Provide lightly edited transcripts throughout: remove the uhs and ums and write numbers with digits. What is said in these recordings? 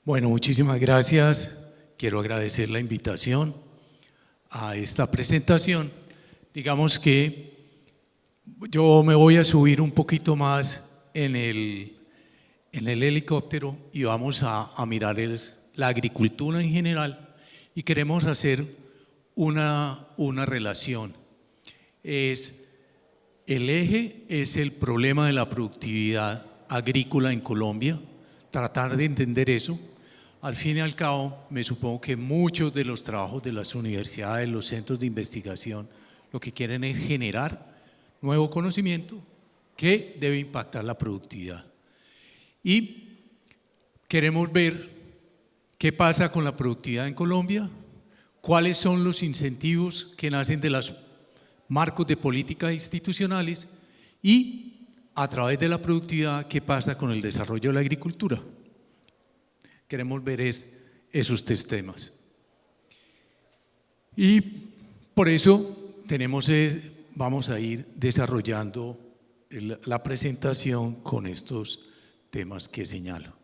Bueno, muchísimas gracias. Quiero agradecer la invitación a esta presentación. Digamos que yo me voy a subir un poquito más en el helicóptero y vamos a mirar la agricultura en general y queremos hacer una relación. El eje es el problema de la productividad agrícola en Colombia, tratar de entender eso. Al fin y al cabo, me supongo que muchos de los trabajos de las universidades, los centros de investigación, lo que quieren es generar nuevo conocimiento que debe impactar la productividad. Y queremos ver qué pasa con la productividad en Colombia, cuáles son los incentivos que nacen de los marcos de políticas institucionales y a través de la productividad qué pasa con el desarrollo de la agricultura. Queremos ver esos tres temas. Y por eso vamos a ir desarrollando la presentación con estos temas que señalo.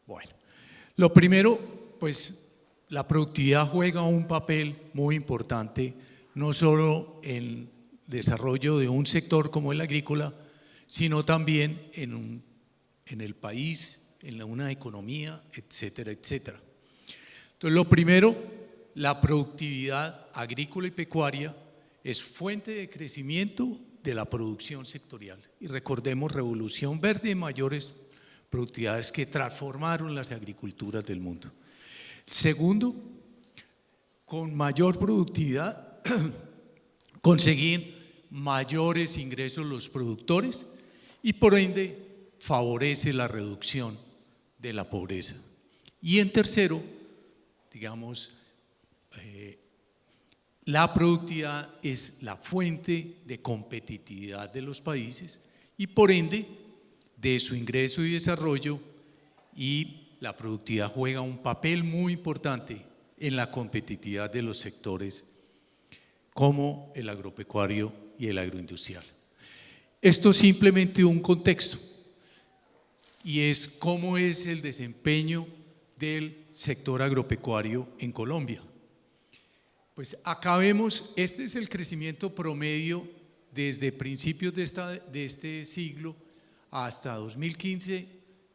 Bueno, lo primero, pues la productividad juega un papel muy importante, no solo en desarrollo de un sector como el agrícola, sino también en el país, en una economía, etcétera, etcétera. Entonces, lo primero, la productividad agrícola y pecuaria es fuente de crecimiento de la producción sectorial. Y recordemos, Revolución Verde, mayores productividades que transformaron las agriculturas del mundo. Segundo, con mayor productividad, conseguir mayores ingresos los productores y por ende favorece la reducción de la pobreza. Y en tercero, digamos, la productividad es la fuente de competitividad de los países y por ende de su ingreso y desarrollo, y la productividad juega un papel muy importante en la competitividad de los sectores como el agropecuario y el agroindustrial. Esto es simplemente un contexto y es cómo es el desempeño del sector agropecuario en Colombia. Pues acá vemos, este es el crecimiento promedio desde principios de este siglo hasta 2015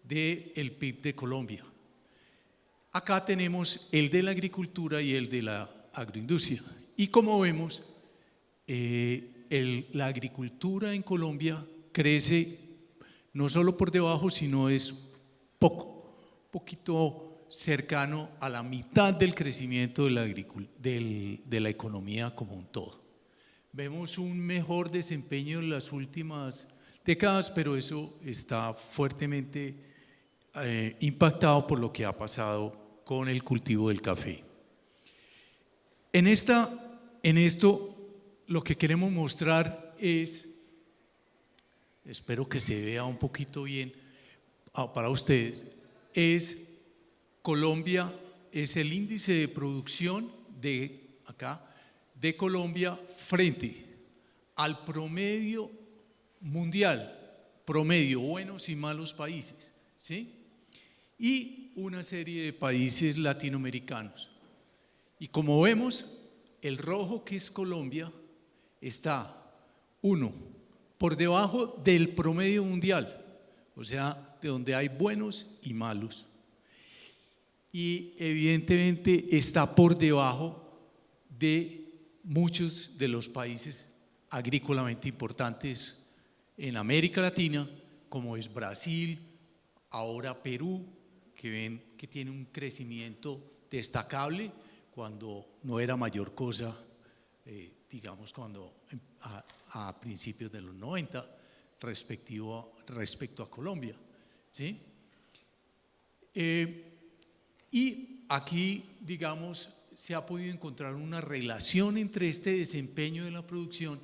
del PIB de Colombia. Acá tenemos el de la agricultura y el de la agroindustria. Y como vemos, la agricultura en Colombia crece no solo por debajo, sino es poquito cercano a la mitad del crecimiento de la economía como un todo. Vemos un mejor desempeño en las últimas décadas, pero eso está fuertemente impactado por lo que ha pasado con el cultivo del café. En esto lo que queremos mostrar es, espero que se vea un poquito bien para ustedes, es Colombia, es el índice de producción de Colombia frente al promedio mundial, promedio, buenos y malos países, ¿sí? Y una serie de países latinoamericanos. Y como vemos, el rojo, que es Colombia, está, por debajo del promedio mundial, o sea, de donde hay buenos y malos. Y evidentemente está por debajo de muchos de los países agrícolamente importantes en América Latina, como es Brasil, ahora Perú, que ven que tiene un crecimiento destacable cuando no era mayor cosa, digamos, a principios de los 90, respecto a Colombia, ¿sí? Y aquí, digamos, se ha podido encontrar una relación entre este desempeño de la producción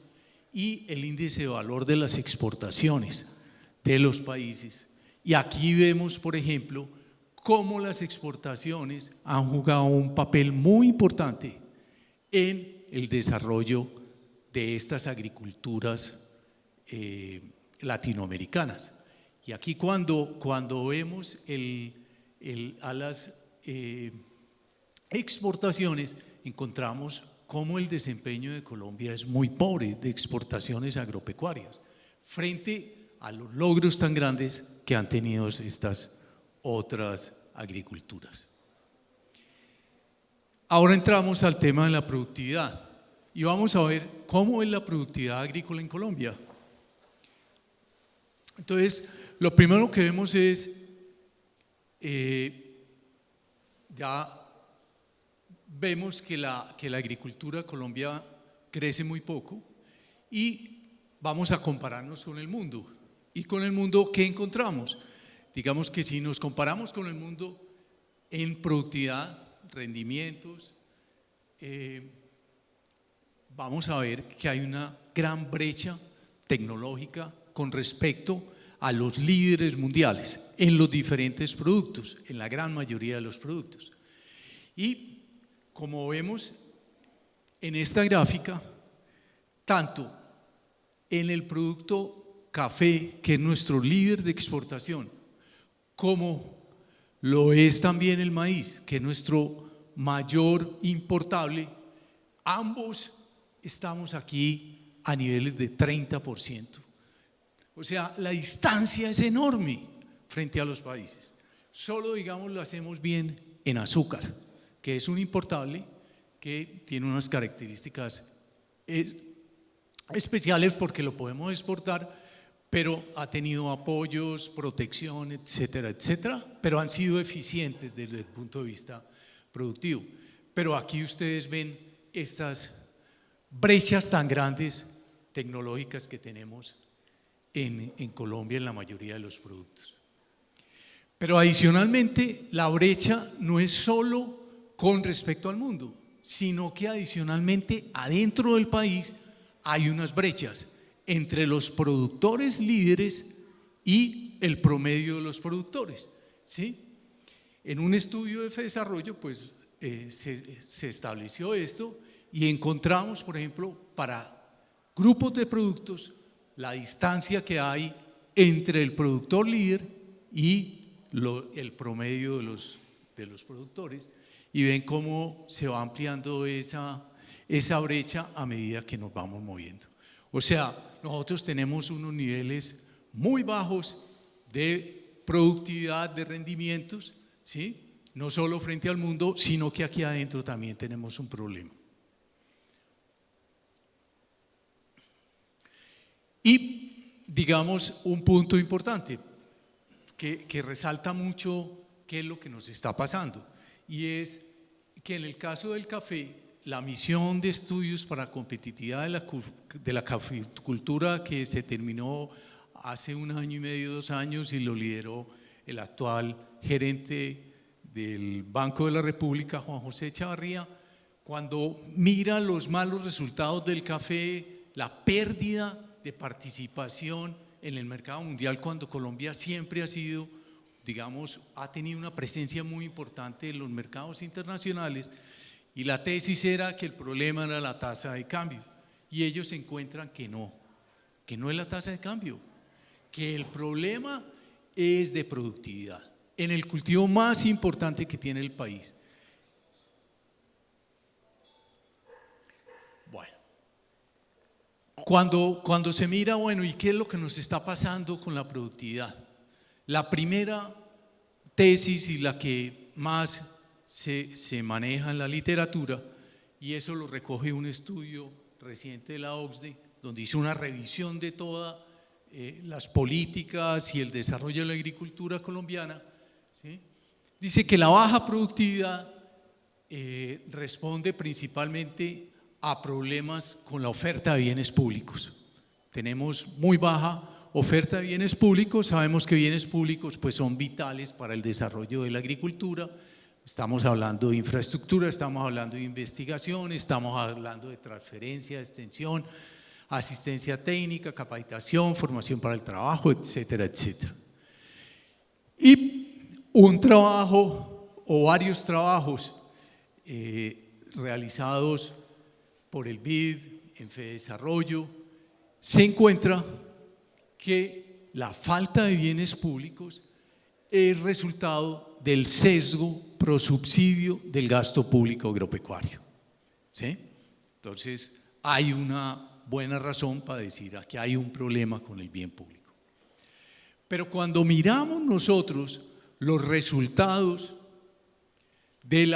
y el índice de valor de las exportaciones de los países. Y aquí vemos, por ejemplo, cómo las exportaciones han jugado un papel muy importante en el desarrollo de estas agriculturas latinoamericanas. Y aquí cuando vemos a las exportaciones, encontramos cómo el desempeño de Colombia es muy pobre de exportaciones agropecuarias, frente a los logros tan grandes que han tenido estas otras agriculturas. Ahora entramos al tema de la productividad y vamos a ver cómo es la productividad agrícola en Colombia. Entonces, lo primero que vemos es, ya vemos que la agricultura de Colombia crece muy poco y vamos a compararnos con el mundo. ¿Y con el mundo qué encontramos? Digamos que si nos comparamos con el mundo en productividad, rendimientos, vamos a ver que hay una gran brecha tecnológica con respecto a los líderes mundiales en los diferentes productos, en la gran mayoría de los productos. Y como vemos en esta gráfica, tanto en el producto café, que es nuestro líder de exportación, como lo es también el maíz, que es nuestro mayor importable, ambos estamos aquí a niveles de 30%. O sea, la distancia es enorme frente a los países. Solo, digamos, lo hacemos bien en azúcar, que es un importable que tiene unas características especiales porque lo podemos exportar, pero ha tenido apoyos, protección, etcétera, etcétera, pero han sido eficientes desde el punto de vista productivo. Pero aquí ustedes ven estas brechas tan grandes tecnológicas que tenemos en Colombia en la mayoría de los productos. Pero adicionalmente, la brecha no es solo con respecto al mundo, sino que adicionalmente adentro del país hay unas brechas entre los productores líderes y el promedio de los productores, ¿sí? En un estudio de desarrollo, pues se estableció esto y encontramos, por ejemplo, para grupos de productos, la distancia que hay entre el productor líder y el promedio de los productores, y ven cómo se va ampliando esa brecha a medida que nos vamos moviendo. O sea, nosotros tenemos unos niveles muy bajos de productividad, de rendimientos, ¿sí? No solo frente al mundo, sino que aquí adentro también tenemos un problema. Y digamos un punto importante que resalta mucho qué es lo que nos está pasando, y es que en el caso del café, la misión de estudios para competitividad de la caficultura, que se terminó hace 1 año y medio, 2 años, y lo lideró el actual gerente del Banco de la República, Juan José Chavarría, cuando mira los malos resultados del café, la pérdida de participación en el mercado mundial, cuando Colombia siempre ha sido, digamos, ha tenido una presencia muy importante en los mercados internacionales, y la tesis era que el problema era la tasa de cambio, y ellos encuentran que no es la tasa de cambio, que el problema es de productividad en el cultivo más importante que tiene el país. Bueno, cuando se mira, bueno, ¿y qué es lo que nos está pasando con la productividad? La primera tesis y la que más se maneja en la literatura, y eso lo recoge un estudio reciente de la OCDE, donde hizo una revisión de todas las políticas y el desarrollo de la agricultura colombiana, ¿sí? Dice que la baja productividad responde principalmente a problemas con la oferta de bienes públicos. Tenemos muy baja oferta de bienes públicos, sabemos que bienes públicos pues son vitales para el desarrollo de la agricultura. Estamos hablando de infraestructura, estamos hablando de investigación, estamos hablando de transferencia, de extensión, asistencia técnica, capacitación, formación para el trabajo, etcétera, etcétera. Y un trabajo o varios trabajos realizados por el BID en FEDesarrollo, se encuentra que la falta de bienes públicos es resultado del sesgo pro subsidio del gasto público agropecuario, ¿sí? Entonces, hay una buena razón para decir que hay un problema con el bien público. Pero cuando miramos nosotros los resultados del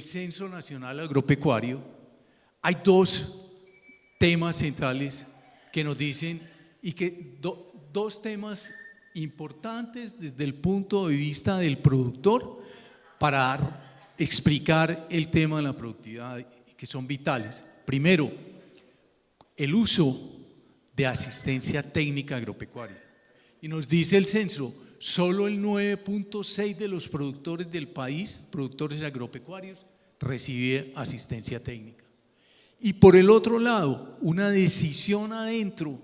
Censo Nacional Agropecuario, hay dos temas centrales que nos dicen, y que dos temas importantes desde el punto de vista del productor para explicar el tema de la productividad, que son vitales. Primero, el uso de asistencia técnica agropecuaria. Y nos dice el censo, solo el 9.6% de los productores del país, productores agropecuarios, recibe asistencia técnica. Y por el otro lado, una decisión adentro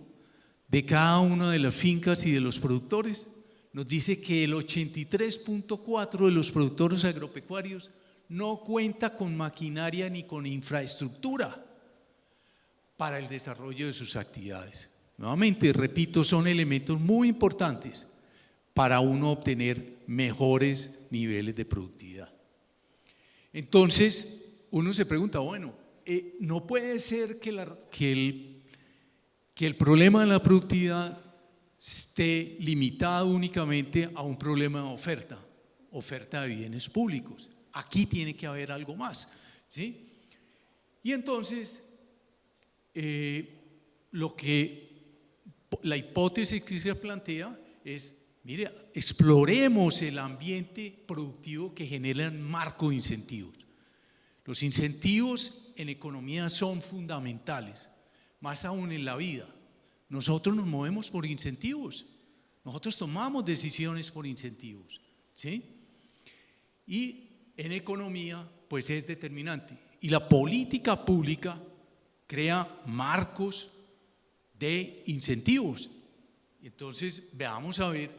de cada una de las fincas y de los productores nos dice que el 83.4% de los productores agropecuarios no cuenta con maquinaria ni con infraestructura para el desarrollo de sus actividades. Nuevamente, repito, son elementos muy importantes para uno obtener mejores niveles de productividad. Entonces, uno se pregunta, bueno, no puede ser que el problema de la productividad esté limitado únicamente a un problema de oferta de bienes públicos. Aquí tiene que haber algo más, ¿sí? Y entonces, la hipótesis que se plantea es, mire, exploremos el ambiente productivo que genera el marco de incentivos. Los incentivos en economía son fundamentales, más aún en la vida. Nosotros nos movemos por incentivos, nosotros tomamos decisiones por incentivos, ¿sí? Y en economía, pues es determinante. Y la política pública crea marcos de incentivos. Entonces, veamos a ver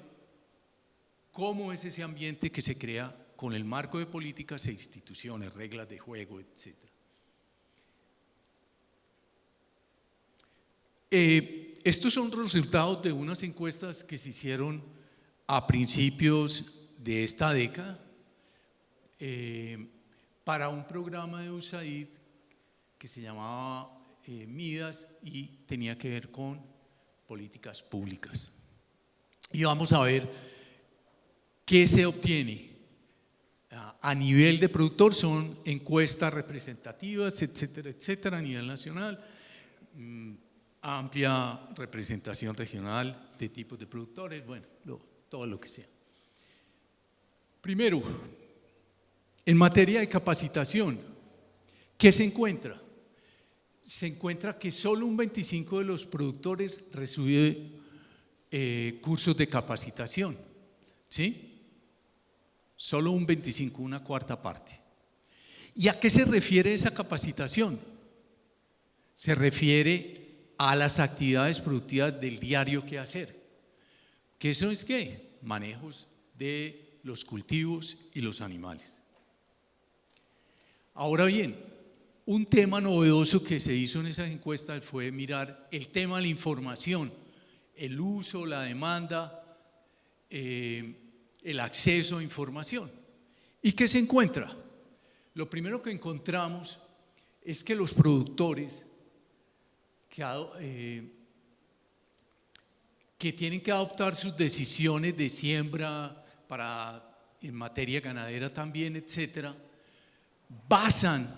cómo es ese ambiente que se crea con el marco de políticas e instituciones, reglas de juego, etc. Estos son los resultados de unas encuestas que se hicieron a principios de esta década para un programa de USAID que se llamaba Midas y tenía que ver con políticas públicas. Y vamos a ver qué se obtiene a nivel de productor. Son encuestas representativas, etcétera, etcétera, a nivel nacional, amplia representación regional de tipos de productores, bueno, todo lo que sea. Primero, en materia de capacitación, ¿qué se encuentra? Se encuentra que solo un 25% de los productores recibe cursos de capacitación, ¿sí? Solo un 25%, una cuarta parte. ¿Y a qué se refiere esa capacitación? Se refiere a las actividades productivas del diario que hacer. ¿Qué eso es qué? Manejos de los cultivos y los animales. Ahora bien, un tema novedoso que se hizo en esas encuestas fue mirar el tema de la información, el uso, la demanda, el acceso a información. ¿Y qué se encuentra? Lo primero que encontramos es que los productores que tienen que adoptar sus decisiones de siembra en materia ganadera también, etcétera, basan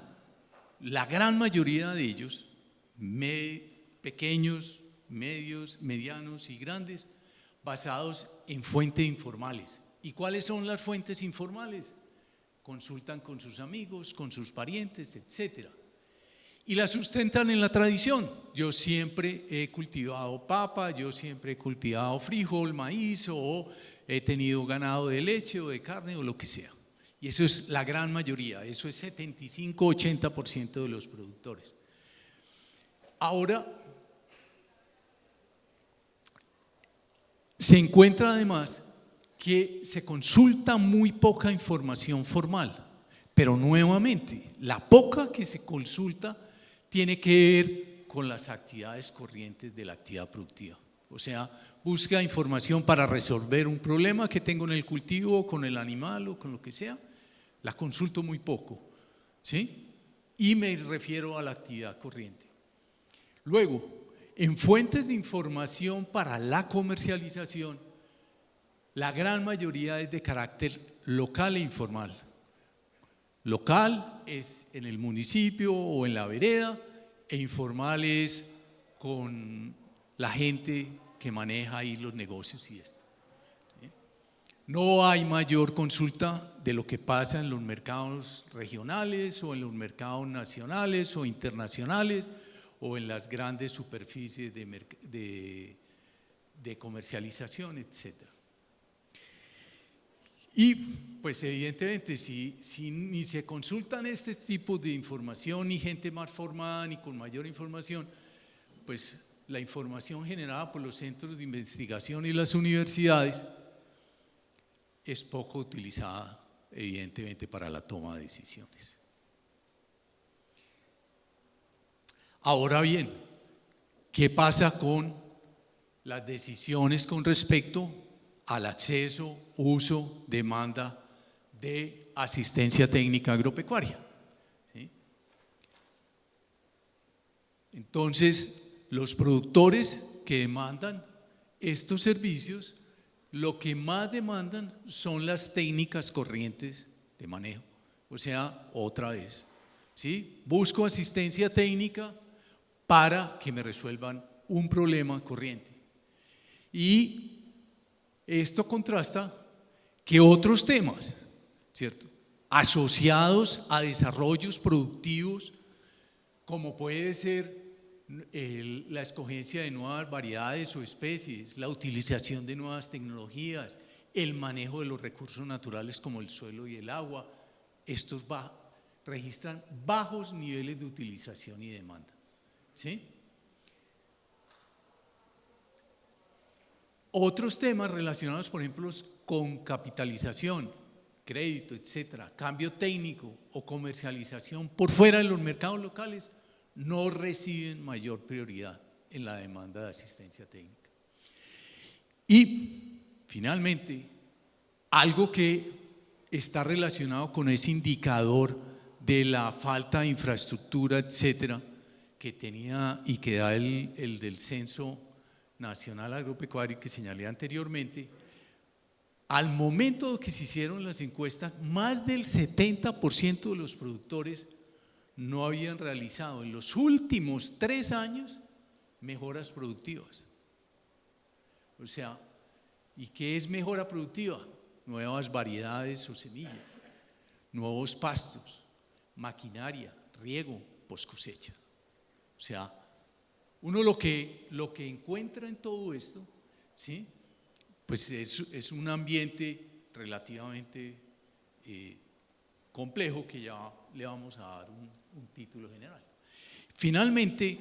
la gran mayoría de ellos, pequeños, medios, medianos y grandes, basados en fuentes informales. ¿Y cuáles son las fuentes informales? Consultan con sus amigos, con sus parientes, etcétera. Y la sustentan en la tradición. Yo siempre he cultivado papa, yo siempre he cultivado frijol, maíz, o he tenido ganado de leche o de carne o lo que sea. Y eso es la gran mayoría, eso es 75-80% de los productores. Ahora, se encuentra además que se consulta muy poca información formal, pero nuevamente, la poca que se consulta tiene que ver con las actividades corrientes de la actividad productiva. O sea, busca información para resolver un problema que tengo en el cultivo, con el animal o con lo que sea. La consulto muy poco, ¿sí? Y me refiero a la actividad corriente. Luego, en fuentes de información para la comercialización, la gran mayoría es de carácter local e informal. Local es en el municipio o en la vereda, e informal es con la gente que maneja ahí los negocios y esto. No hay mayor consulta de lo que pasa en los mercados regionales o en los mercados nacionales o internacionales o en las grandes superficies de comercialización, etc. Y pues evidentemente si ni se consultan este tipo de información, ni gente más formada, ni con mayor información, pues la información generada por los centros de investigación y las universidades es poco utilizada, evidentemente, para la toma de decisiones. Ahora bien, ¿qué pasa con las decisiones con respecto al acceso, uso, demanda de asistencia técnica agropecuaria? ¿Sí? Entonces, los productores que demandan estos servicios, lo que más demandan son las técnicas corrientes de manejo. O sea, otra vez, ¿sí? Busco asistencia técnica para que me resuelvan un problema corriente. Y esto contrasta que otros temas, ¿cierto?, asociados a desarrollos productivos, como puede ser la escogencia de nuevas variedades o especies, la utilización de nuevas tecnologías, el manejo de los recursos naturales como el suelo y el agua, estos registran bajos niveles de utilización y demanda, ¿sí? Otros temas relacionados, por ejemplo, con capitalización, crédito, etcétera, cambio técnico o comercialización por fuera de los mercados locales, no reciben mayor prioridad en la demanda de asistencia técnica. Y finalmente, algo que está relacionado con ese indicador de la falta de infraestructura, etcétera, que tenía y que da el del Censo Nacional Agropecuario que señalé anteriormente. Al momento que se hicieron las encuestas, más del 70% de los productores no habían realizado en los últimos 3 años mejoras productivas. O sea, ¿y qué es mejora productiva? Nuevas variedades o semillas, nuevos pastos, maquinaria, riego, poscosecha. O sea, uno lo que encuentra en todo esto, ¿sí?, pues es un ambiente relativamente complejo que ya le vamos a dar un título general. Finalmente,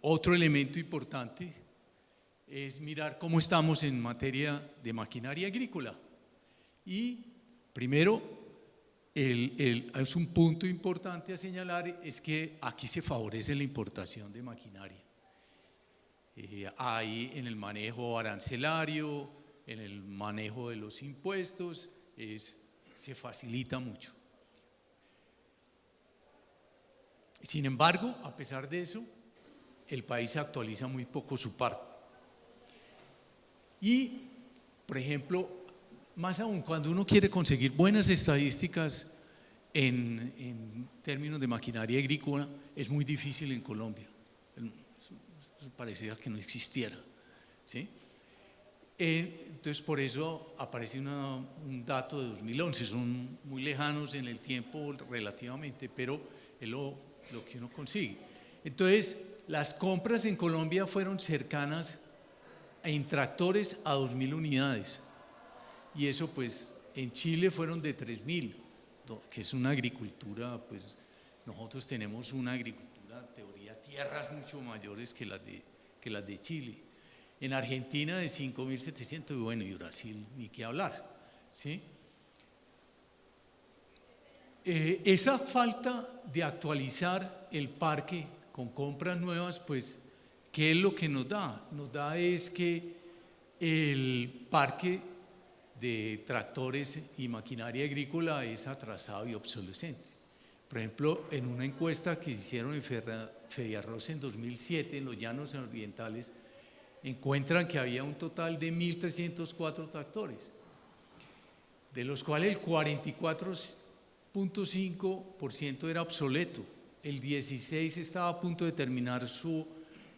otro elemento importante es mirar cómo estamos en materia de maquinaria agrícola. Y primero, es un punto importante a señalar, es que aquí se favorece la importación de maquinaria. Hay en el manejo arancelario, en el manejo de los impuestos, se facilita mucho. Sin embargo, a pesar de eso, el país actualiza muy poco su parte. Y, por ejemplo, más aún, cuando uno quiere conseguir buenas estadísticas en términos de maquinaria agrícola, es muy difícil en Colombia. Parecía que no existiera, ¿sí? Entonces, por eso aparece un dato de 2011, son muy lejanos en el tiempo relativamente, pero es lo que uno consigue. Entonces, las compras en Colombia fueron cercanas en tractores a 2.000 unidades, y eso pues en Chile fueron de 3.000, que es una agricultura, pues nosotros tenemos una agricultura, en teoría, tierras mucho mayores que las de Chile. En Argentina de 5.700, y bueno, y Brasil ni qué hablar, ¿sí? Esa falta de actualizar el parque con compras nuevas, pues, ¿qué es lo que nos da? Nos da es que el parque de tractores y maquinaria agrícola es atrasado y obsolescente. Por ejemplo, en una encuesta que hicieron en Fediarroz en 2007 en los Llanos Orientales, encuentran que había un total de 1.304 tractores, de los cuales el 44.5% era obsoleto, el 16% estaba a punto de terminar su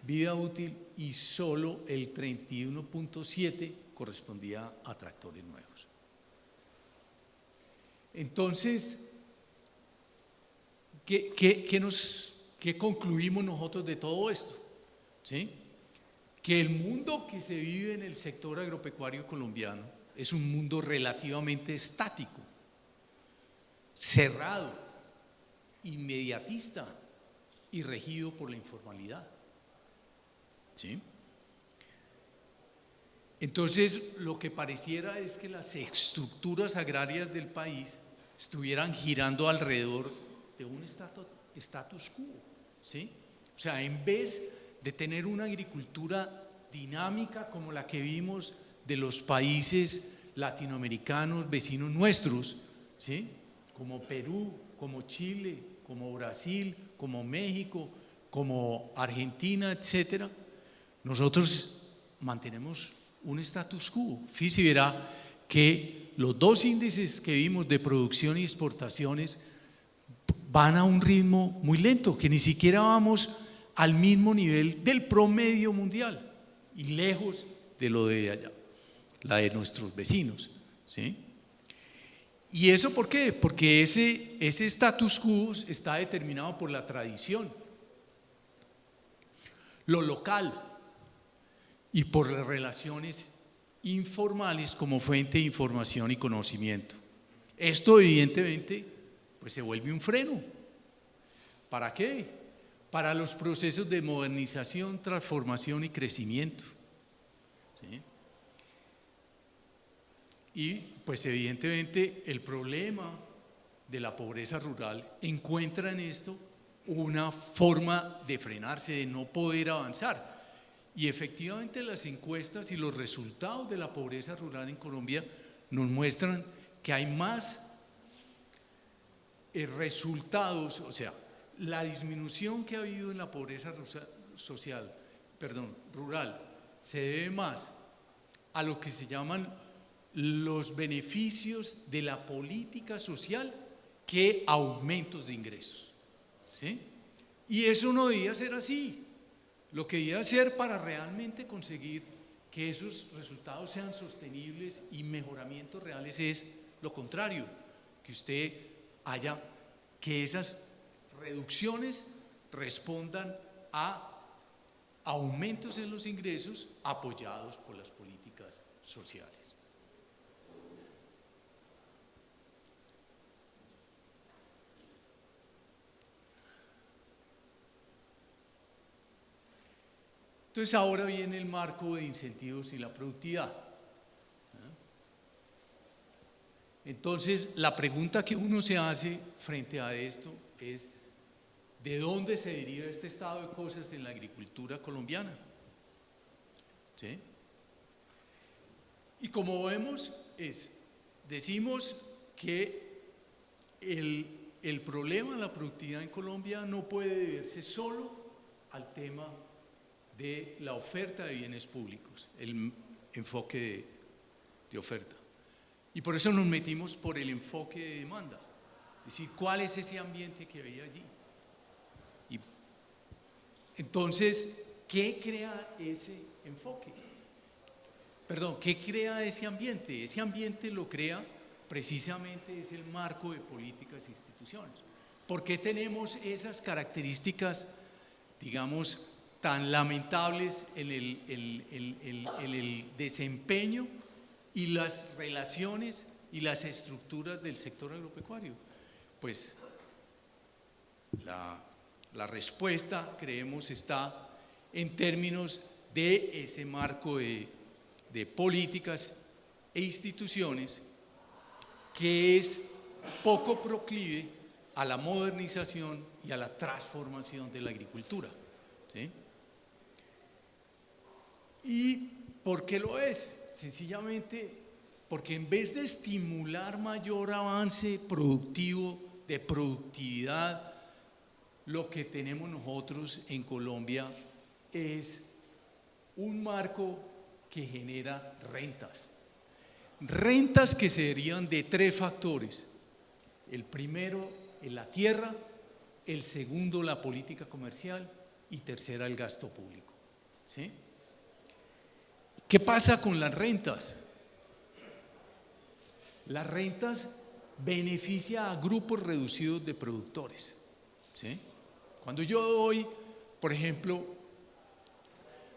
vida útil y solo el 31.7% correspondía a tractores nuevos. Entonces, ¿qué concluimos nosotros de todo esto? ¿Sí? Que el mundo que se vive en el sector agropecuario colombiano es un mundo relativamente estático, cerrado, inmediatista y regido por la informalidad. ¿Sí? Entonces, lo que pareciera es que las estructuras agrarias del país estuvieran girando alrededor de un status quo, ¿sí? O sea, en vez de tener una agricultura dinámica como la que vimos de los países latinoamericanos vecinos nuestros, ¿sí? Como Perú, como Chile, como Brasil, como México, como Argentina, etcétera, nosotros mantenemos un status quo. Fíjese, verá que los dos índices que vimos de producción y exportaciones van a un ritmo muy lento, que ni siquiera vamos al mismo nivel del promedio mundial y lejos de lo de allá, la de nuestros vecinos, ¿sí? ¿Y eso por qué? Porque ese status quo está determinado por la tradición, lo local y por las relaciones informales como fuente de información y conocimiento. Esto evidentemente pues se vuelve un freno. ¿Para qué? Para los procesos de modernización, transformación y crecimiento. ¿Sí? Y pues evidentemente el problema de la pobreza rural encuentra en esto una forma de frenarse, de no poder avanzar. Y efectivamente las encuestas y los resultados de la pobreza rural en Colombia nos muestran que hay más resultados, o sea, la disminución que ha habido en la pobreza rural se debe más a lo que se llaman los beneficios de la política social que aumentos de ingresos, ¿sí? Y eso no debía ser así. Lo que debía ser para realmente conseguir que esos resultados sean sostenibles y mejoramientos reales es lo contrario, que usted haya, que esas reducciones respondan a aumentos en los ingresos apoyados por las políticas sociales. Entonces ahora viene el marco de incentivos y la productividad. Entonces la pregunta que uno se hace frente a esto es: ¿de dónde se deriva este estado de cosas en la agricultura colombiana? ¿Sí? Y como vemos, decimos que el problema de la productividad en Colombia no puede deberse solo al tema de la oferta de bienes públicos, el enfoque de oferta. Y por eso nos metimos por el enfoque de demanda, es decir, ¿cuál es ese ambiente que había allí? Y entonces, ¿qué crea ese enfoque? Perdón, ¿qué crea ese ambiente? Ese ambiente lo crea precisamente es el marco de políticas e instituciones. ¿Por qué tenemos esas características, digamos, tan lamentables en el desempeño y las relaciones y las estructuras del sector agropecuario? Pues la respuesta, creemos, está en términos de ese marco de políticas e instituciones que es poco proclive a la modernización y a la transformación de la agricultura, ¿sí? ¿Y por qué lo es? Sencillamente porque en vez de estimular mayor avance productivo, de productividad, lo que tenemos nosotros en Colombia es un marco que genera rentas. Rentas que se derivan de 3 factores. El primero es la tierra, el segundo la política comercial y tercera el gasto público, ¿sí? ¿Qué pasa con las rentas? Las rentas benefician a grupos reducidos de productores, ¿sí? Cuando yo doy, por ejemplo,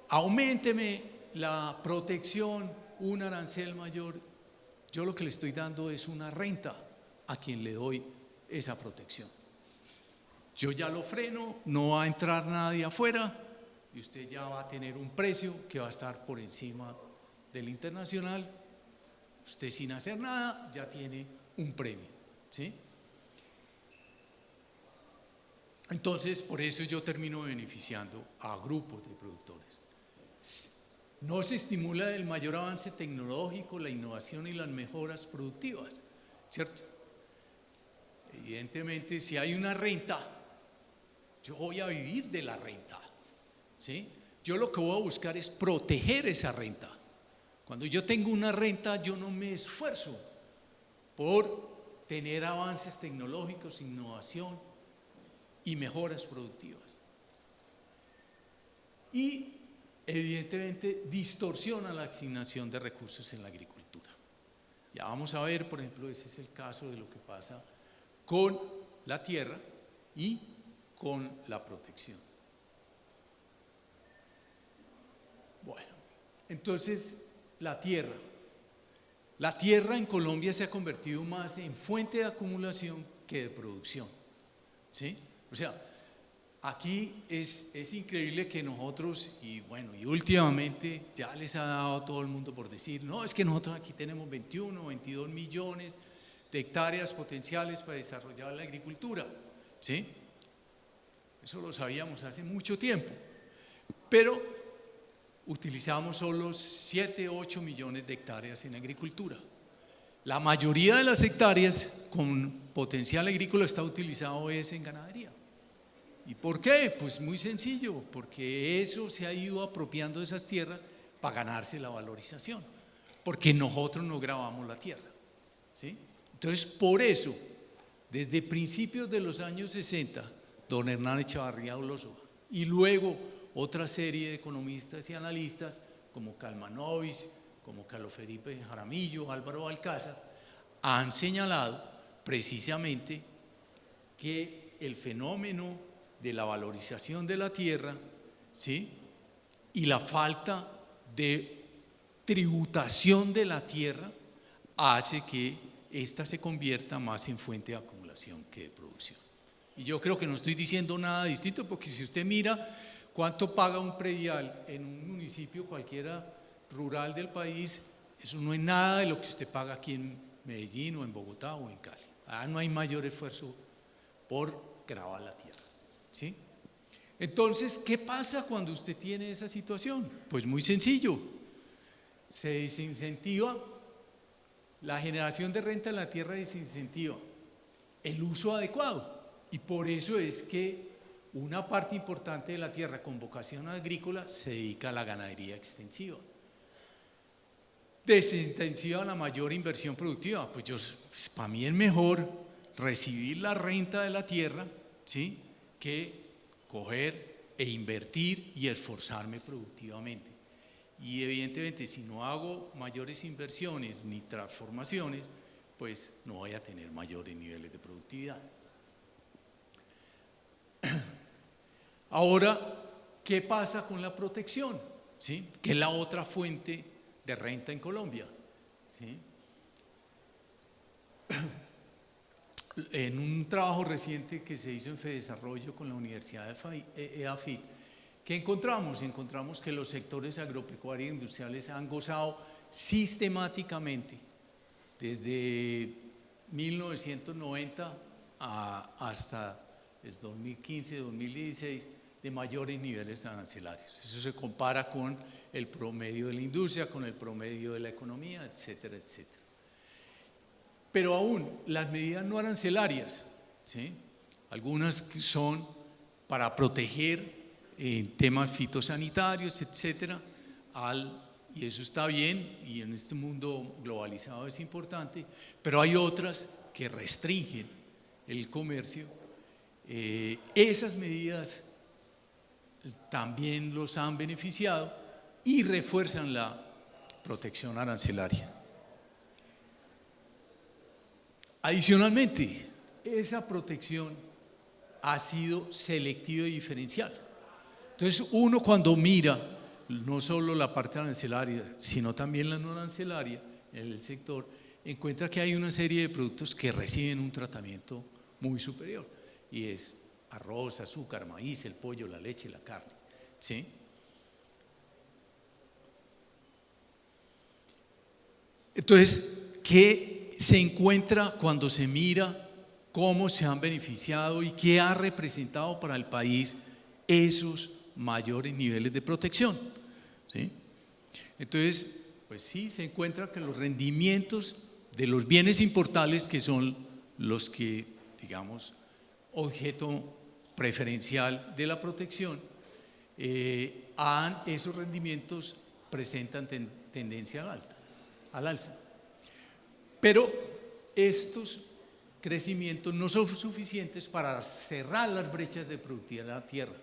auménteme la protección, un arancel mayor, yo lo que le estoy dando es una renta a quien le doy esa protección. Yo ya lo freno, no va a entrar nadie afuera y usted ya va a tener un precio que va a estar por encima del internacional. Usted sin hacer nada ya tiene un premio, ¿sí? Entonces, por eso yo termino beneficiando a grupos de productores. No se estimula el mayor avance tecnológico, la innovación y las mejoras productivas, ¿cierto? Evidentemente, si hay una renta, yo voy a vivir de la renta, ¿sí? Yo lo que voy a buscar es proteger esa renta. Cuando yo tengo una renta, yo no me esfuerzo por tener avances tecnológicos, innovación y mejoras productivas. Y evidentemente distorsiona la asignación de recursos en la agricultura. Ya vamos a ver, por ejemplo, ese es el caso de lo que pasa con la tierra y con la protección. Bueno, entonces la tierra. La tierra en Colombia se ha convertido más en fuente de acumulación que de producción, ¿sí? O sea, aquí es increíble que nosotros, y bueno, y últimamente ya les ha dado a todo el mundo por decir, no, es que nosotros aquí tenemos 21, 22 millones de hectáreas potenciales para desarrollar la agricultura, ¿sí? Eso lo sabíamos hace mucho tiempo, pero utilizamos solo 7, 8 millones de hectáreas en agricultura. La mayoría de las hectáreas con potencial agrícola está utilizado es en ganadería. ¿Y por qué? Pues muy sencillo, porque eso se ha ido apropiando de esas tierras para ganarse la valorización, porque nosotros no grabamos la tierra, ¿sí? Entonces, por eso, desde principios de los años 60, don Hernán Echavarría Olózoa y luego otra serie de economistas y analistas como Kalmanovic, como Carlos Felipe Jaramillo, Álvaro Alcázar, han señalado precisamente que el fenómeno de la valorización de la tierra, ¿sí?, y la falta de tributación de la tierra hace que ésta se convierta más en fuente de acumulación que de producción. Y yo creo que no estoy diciendo nada distinto, porque si usted mira cuánto paga un predial en un municipio cualquiera rural del país, eso no es nada de lo que usted paga aquí en Medellín o en Bogotá o en Cali. No hay mayor esfuerzo por grabar la tierra, ¿sí? Entonces, ¿qué pasa cuando usted tiene esa situación? Pues muy sencillo, se desincentiva la generación de renta en la tierra, desincentiva el uso adecuado, y por eso es que una parte importante de la tierra con vocación agrícola se dedica a la ganadería extensiva. Desincentiva la mayor inversión productiva. Pues para mí es mejor recibir la renta de la tierra, ¿sí?, que coger e invertir y esforzarme productivamente. Y evidentemente, si no hago mayores inversiones ni transformaciones, pues no voy a tener mayores niveles de productividad. Ahora, ¿qué pasa con la protección? ¿Sí?, que es la otra fuente de renta en Colombia, ¿sí? En un trabajo reciente que se hizo en Fedesarrollo con la Universidad de EAFIT, ¿qué encontramos? Encontramos que los sectores agropecuarios e industriales han gozado sistemáticamente desde 1990 hasta el 2015-2016 de mayores niveles arancelarios. Eso se compara con el promedio de la industria, con el promedio de la economía, etcétera, etcétera. Pero aún las medidas no arancelarias, ¿sí? Algunas que son para proteger temas fitosanitarios, etcétera, y eso está bien, y en este mundo globalizado es importante, pero hay otras que restringen el comercio. Esas medidas también los han beneficiado y refuerzan la protección arancelaria. Adicionalmente, esa protección ha sido selectiva y diferencial. Entonces, uno cuando mira no solo la parte arancelaria, sino también la no arancelaria en el sector, encuentra que hay una serie de productos que reciben un tratamiento muy superior, y es arroz, azúcar, maíz, el pollo, la leche, la carne, ¿sí? Entonces, ¿qué se encuentra cuando se mira cómo se han beneficiado y qué ha representado para el país esos mayores niveles de protección? ¿Sí? Entonces, pues sí, se encuentra que los rendimientos de los bienes importables, que son los que, digamos, objeto preferencial de la protección, esos rendimientos presentan tendencia al alza. Pero estos crecimientos no son suficientes para cerrar las brechas de productividad de la tierra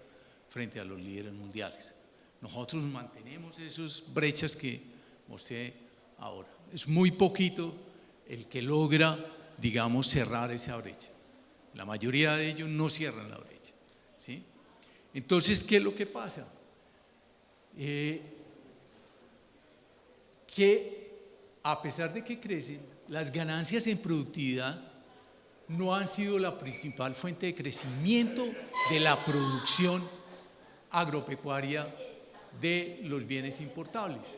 frente a los líderes mundiales. Nosotros mantenemos esas brechas que mostré ahora. Es muy poquito el que logra, digamos, cerrar esa brecha. La mayoría de ellos no cierran la brecha, ¿sí? Entonces, ¿qué es lo que pasa? Que a pesar de que crecen, las ganancias en productividad no han sido la principal fuente de crecimiento de la producción agropecuaria de los bienes importables.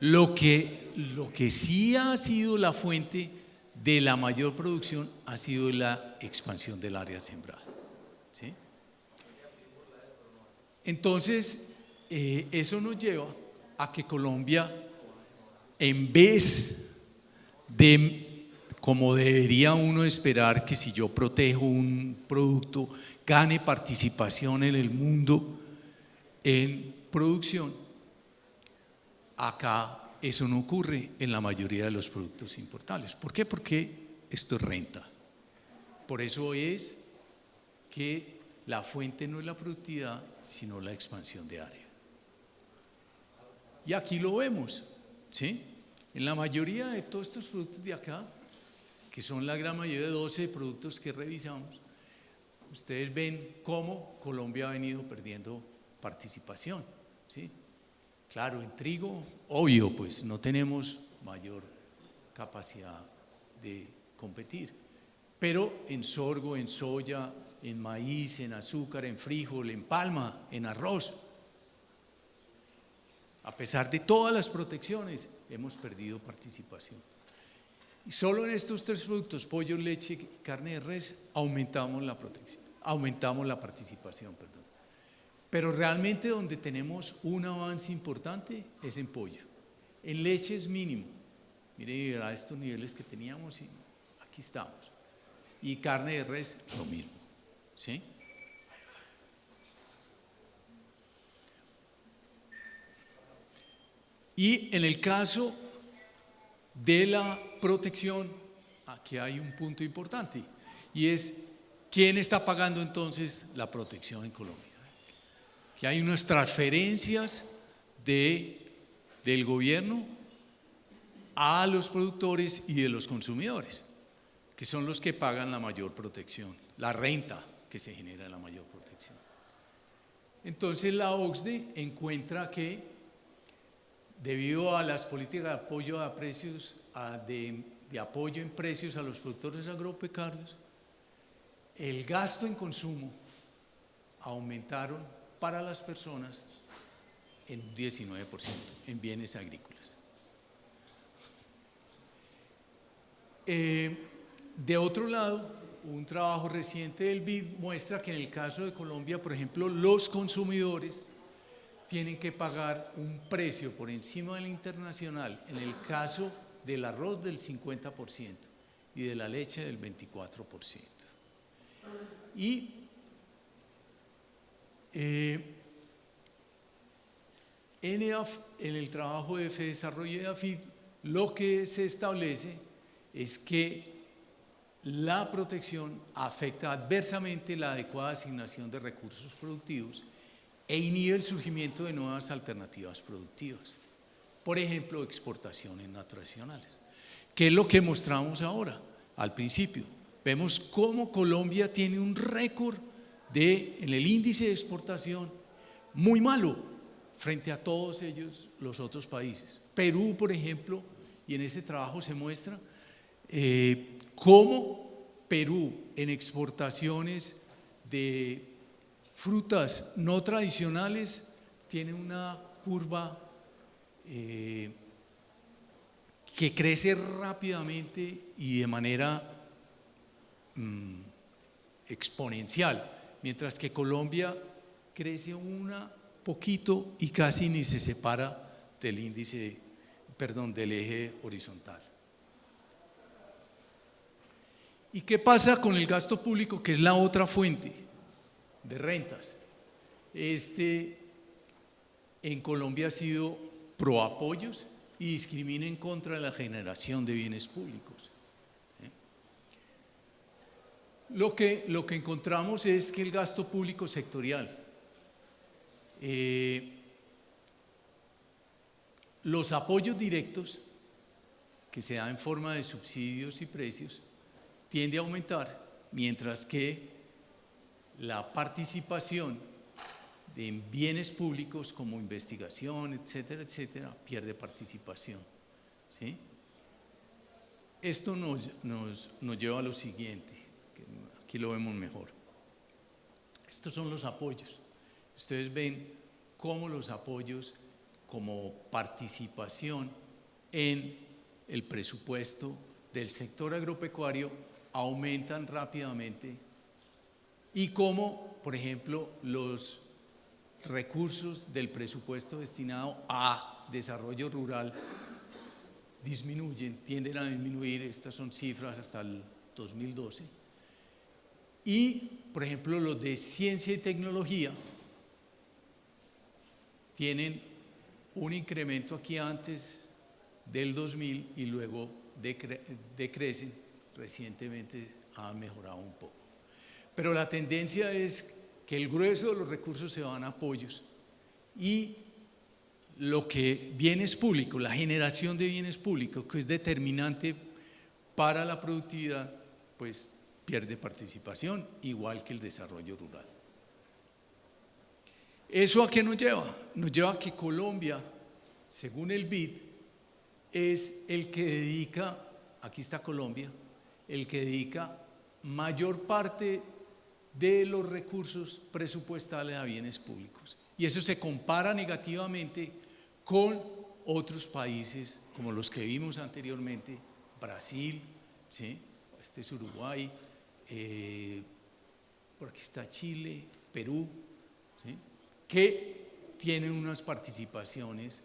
Lo que sí ha sido la fuente de la mayor producción ha sido la expansión del área sembrada, ¿sí? Entonces, eso nos lleva a que Colombia, en vez de, como debería uno esperar, que si yo protejo un producto, gane participación en el mundo en producción, acá eso no ocurre en la mayoría de los productos importables. ¿Por qué? Porque esto es renta. Por eso es que la fuente no es la productividad, sino la expansión de área. Y aquí lo vemos, ¿sí? En la mayoría de todos estos productos de acá, que son la gran mayoría de 12 productos que revisamos, ustedes ven cómo Colombia ha venido perdiendo participación, ¿sí? Claro, en trigo, obvio, pues no tenemos mayor capacidad de competir, pero en sorgo, en soya, en maíz, en azúcar, en frijol, en palma, en arroz, a pesar de todas las protecciones, hemos perdido participación. Y solo en estos tres productos, pollo, leche y carne de res, aumentamos la participación, perdón. Pero realmente donde tenemos un avance importante es en pollo. En leche es mínimo. Mire, a estos niveles que teníamos y aquí estamos. Y carne de res, lo mismo, ¿sí? Y en el caso de la protección, aquí hay un punto importante, y es ¿quién está pagando entonces la protección en Colombia? Que hay unas transferencias del gobierno a los productores y de los consumidores, que son los que pagan la mayor protección, la renta que se genera la mayor protección. Entonces la OCDE encuentra que debido a las políticas de apoyo a precios, de apoyo en precios a los productores agropecuarios, el gasto en consumo aumentaron para las personas en un 19% en bienes agrícolas. De otro lado, un trabajo reciente del BID muestra que en el caso de Colombia, por ejemplo, los consumidores tienen que pagar un precio por encima del internacional, en el caso del arroz del 50% y de la leche del 24%. Y en el trabajo de FEDesarrollo y de AFIP, lo que se establece es que la protección afecta adversamente la adecuada asignación de recursos productivos e inhibe el surgimiento de nuevas alternativas productivas. Por ejemplo, exportaciones nacionales. ¿Qué es lo que mostramos ahora? Al principio, vemos cómo Colombia tiene un récord en el índice de exportación muy malo frente a todos ellos, los otros países. Perú, por ejemplo, y en ese trabajo se muestra cómo Perú en exportaciones de frutas no tradicionales tiene una curva que crece rápidamente y de manera exponencial, mientras que Colombia crece un poquito y casi ni se separa del índice, del eje horizontal. ¿Y qué pasa con el gasto público, que es la otra fuente de rentas? En Colombia ha sido pro apoyos y discrimina en contra de la generación de bienes públicos. Lo que encontramos es que el gasto público sectorial, los apoyos directos que se dan en forma de subsidios y precios tiende a aumentar, mientras que la participación en bienes públicos como investigación, etcétera, etcétera, pierde participación, ¿sí? Esto nos lleva a lo siguiente, que aquí lo vemos mejor. Estos son los apoyos. Ustedes ven cómo los apoyos como participación en el presupuesto del sector agropecuario aumentan rápidamente y cómo, por ejemplo, los recursos del presupuesto destinado a desarrollo rural disminuyen, tienden a disminuir. Estas son cifras hasta el 2012. Y, por ejemplo, los de ciencia y tecnología tienen un incremento aquí antes del 2000 y luego decrecen. Recientemente ha mejorado un poco. Pero la tendencia es que el grueso de los recursos se van a apoyos y lo que bienes públicos, la generación de bienes públicos, que es determinante para la productividad, pues pierde participación, igual que el desarrollo rural. ¿Eso a qué nos lleva? Nos lleva a que Colombia, según el BID, es el que dedica, aquí está Colombia, el que dedica mayor parte de los recursos presupuestales a bienes públicos. Y eso se compara negativamente con otros países como los que vimos anteriormente, Brasil, ¿sí? Este es Uruguay, por aquí está Chile, Perú, ¿sí? Que tienen unas participaciones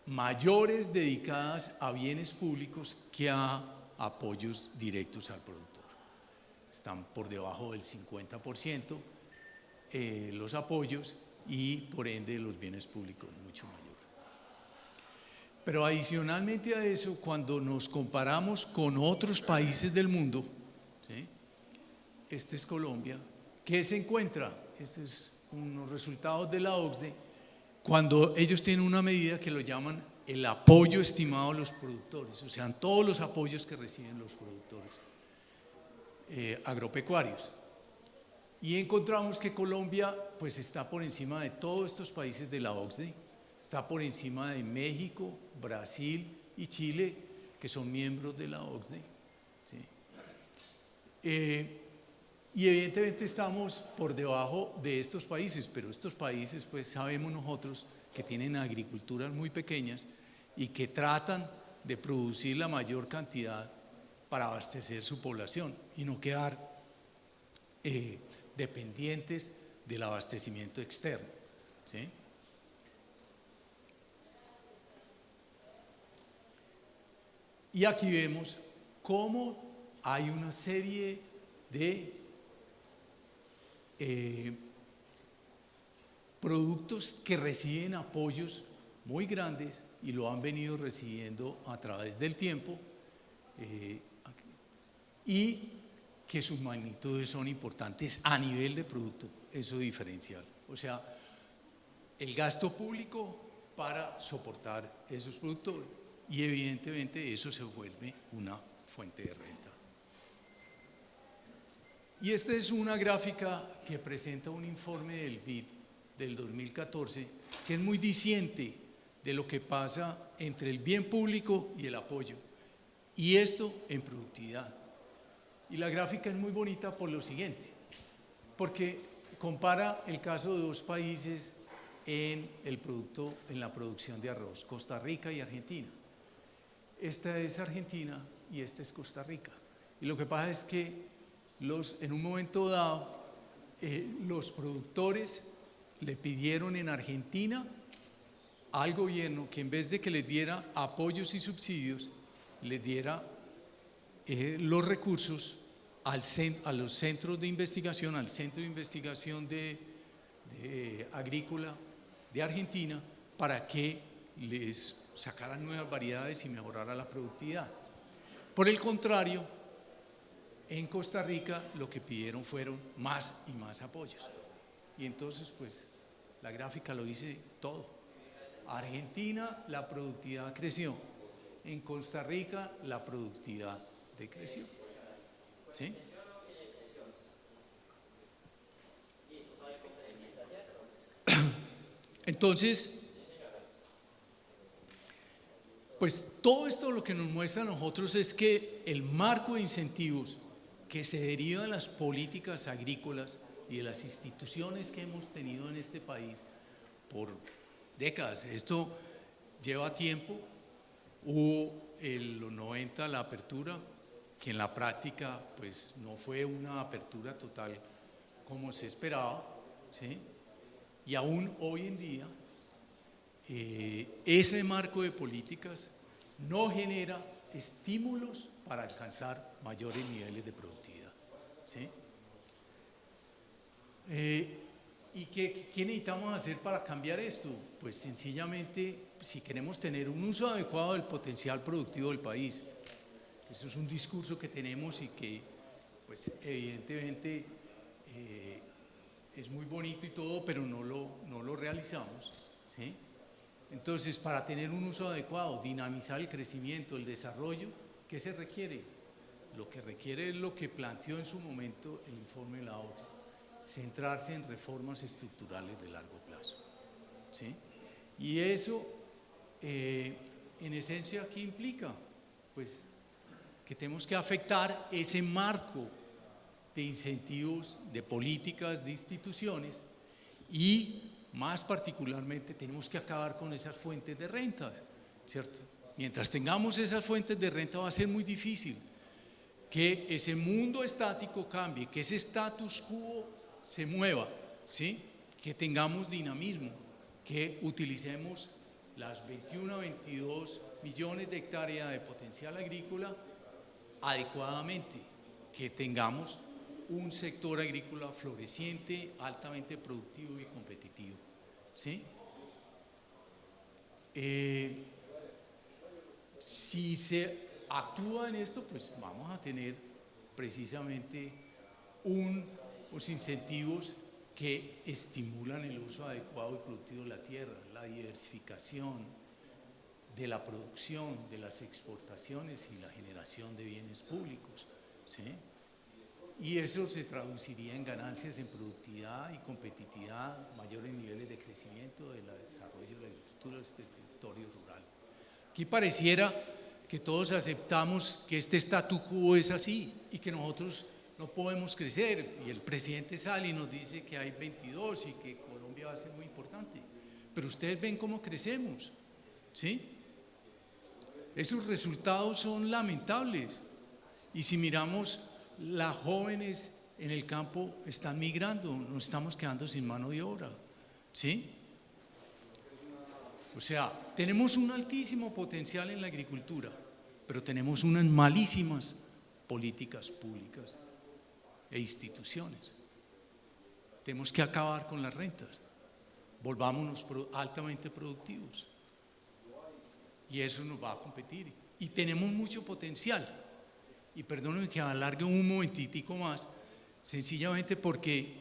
mayores dedicadas a bienes públicos que a apoyos directos al productor. Están por debajo del 50% los apoyos y por ende los bienes públicos mucho mayor. Pero adicionalmente a eso, cuando nos comparamos con otros países del mundo, ¿sí? Este es Colombia, ¿qué se encuentra? Estos son unos resultados de la OCDE, cuando ellos tienen una medida que lo llaman el apoyo estimado a los productores, o sea, todos los apoyos que reciben los productores agropecuarios. Y encontramos que Colombia pues está por encima de todos estos países de la OCDE, está por encima de México, Brasil y Chile, que son miembros de la OCDE, ¿sí? Y evidentemente estamos por debajo de estos países, pero estos países pues sabemos nosotros que tienen agriculturas muy pequeñas y que tratan de producir la mayor cantidad para abastecer su población y no quedar dependientes del abastecimiento externo, ¿sí? Y aquí vemos cómo hay una serie de productos que reciben apoyos muy grandes y lo han venido recibiendo a través del tiempo y que sus magnitudes son importantes a nivel de producto, eso diferencial. O sea, el gasto público para soportar esos productos y evidentemente eso se vuelve una fuente de renta. Y esta es una gráfica que presenta un informe del BID del 2014 que es muy diciente de lo que pasa entre el bien público y el apoyo, y esto en productividad. Y la gráfica es muy bonita por lo siguiente, porque compara el caso de dos países en la producción de arroz, Costa Rica y Argentina. Esta es Argentina y esta es Costa Rica. Y lo que pasa es que en un momento dado, los productores le pidieron en Argentina al gobierno que en vez de que les diera apoyos y subsidios, les diera los recursos a los centros de investigación, al Centro de Investigación Agrícola de Argentina, para que les sacaran nuevas variedades y mejorara la productividad. Por el contrario, en Costa Rica lo que pidieron fueron más y más apoyos. Y entonces, pues, la gráfica lo dice todo. Argentina, la productividad creció. En Costa Rica, la productividad decreció. ¿Sí? Entonces, pues todo esto lo que nos muestra a nosotros es que el marco de incentivos que se deriva de las políticas agrícolas y de las instituciones que hemos tenido en este país por décadas, esto lleva tiempo. Hubo en los 90 la apertura, que en la práctica pues no fue una apertura total como se esperaba, ¿sí? Y aún hoy en día ese marco de políticas no genera estímulos para alcanzar mayores niveles de productividad, ¿sí? ¿Y qué necesitamos hacer para cambiar esto? Pues sencillamente, si queremos tener un uso adecuado del potencial productivo del país, eso es un discurso que tenemos y que pues evidentemente es muy bonito y todo, pero no lo realizamos, ¿sí? Entonces, para tener un uso adecuado, dinamizar el crecimiento, el desarrollo, ¿qué se requiere? Lo que requiere es lo que planteó en su momento el informe de la OCDE, centrarse en reformas estructurales de largo plazo, ¿sí? Y eso, en esencia, ¿qué implica? Pues que tenemos que afectar ese marco de incentivos, de políticas, de instituciones, y más particularmente tenemos que acabar con esas fuentes de rentas, ¿cierto? Mientras tengamos esas fuentes de renta va a ser muy difícil que ese mundo estático cambie, que ese status quo se mueva, ¿sí? Que tengamos dinamismo, que utilicemos las 21 a 22 millones de hectáreas de potencial agrícola adecuadamente, que tengamos un sector agrícola floreciente, altamente productivo y competitivo, ¿sí? Si se actúa en esto, pues vamos a tener precisamente unos incentivos que estimulan el uso adecuado y productivo de la tierra, la diversificación de la producción, de las exportaciones y la generación de bienes públicos, ¿sí? Y eso se traduciría en ganancias en productividad y competitividad, mayores niveles de crecimiento, del desarrollo de la agricultura, del territorio rural. Aquí pareciera que todos aceptamos que este statu quo es así y que nosotros no podemos crecer, y el presidente sale y nos dice que hay 22 y que Colombia va a ser muy importante, pero ustedes ven cómo crecemos, ¿sí? Esos resultados son lamentables, Y si miramos, las jóvenes en el campo están migrando, nos estamos quedando sin mano de obra, ¿sí? O sea, tenemos un altísimo potencial en la agricultura, pero tenemos unas malísimas políticas públicas e instituciones. Tenemos que acabar con las rentas, volvámonos altamente productivos y eso nos va a competir. Y tenemos mucho potencial. Y perdónenme que alargue un momentitico más, sencillamente porque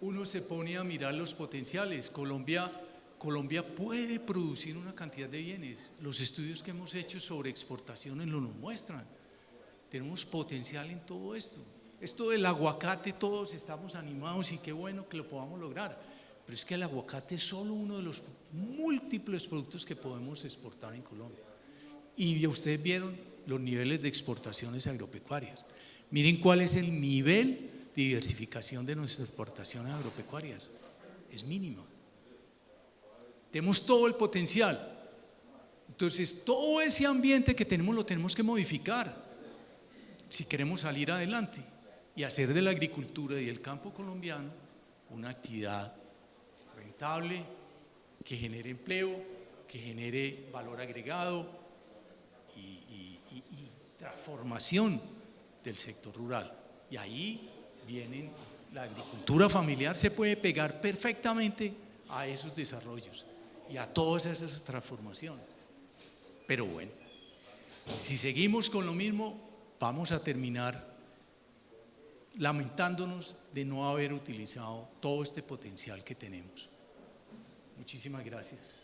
uno se pone a mirar los potenciales. Colombia puede producir una cantidad de bienes. Los estudios que hemos hecho sobre exportaciones lo nos muestran. Tenemos potencial en todo esto. Esto del aguacate, todos estamos animados y qué bueno que lo podamos lograr. Pero es que el aguacate es solo uno de los múltiples productos que podemos exportar en Colombia. Y ustedes vieron los niveles de exportaciones agropecuarias. Miren cuál es el nivel de diversificación de nuestras exportaciones agropecuarias. Es mínimo. Tenemos todo el potencial. Entonces, todo ese ambiente que tenemos lo tenemos que modificar si queremos salir adelante y hacer de la agricultura y del campo colombiano una actividad rentable, que genere empleo, que genere valor agregado y transformación del sector rural. Y ahí vienen, la agricultura familiar se puede pegar perfectamente a esos desarrollos y a todas esas transformaciones. Pero bueno, si seguimos con lo mismo, vamos a terminar lamentándonos de no haber utilizado todo este potencial que tenemos. Muchísimas gracias.